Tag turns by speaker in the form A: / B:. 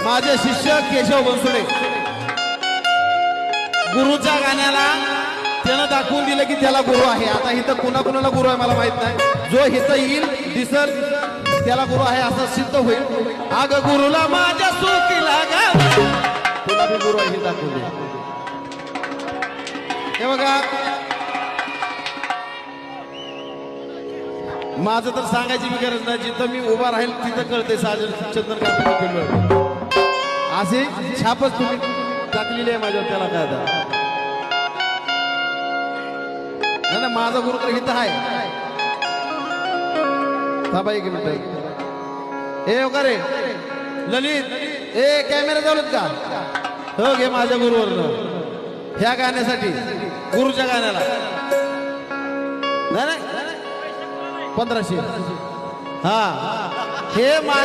A: माझे शिष्य केशव बनसोडे गुरुच्या गाण्याला त्यानं दाखवून दिलं की त्याला गुरु आहे. आता इथं कुणाकुणाला गुरु आहे मला माहित नाही. जो इथं येईल दिसर त्याला गुरु आहे असं सिद्ध होईल. अग गुरुला माझ्या सुखीला गा तुला बी गुरु आहे हे दाखवून दे. हे बघा माझं तर सांगायची मी गरज नाही. जिथं मी उभा राहील तिथं कळते साजन चंद्रकांत असे छापच तुम्ही टाकलेली आहे माझ्यावर. त्याला काय आता ना माझा गुरु तर इथं आहे. थांबा एक मिनिट. ए का रे ललित ए कॅमेरा चालूत का हो घे माझ्या गुरुवर ह्या गाण्यासाठी गुरुच्या गाण्याला नाही 1500 हा हे माझ्या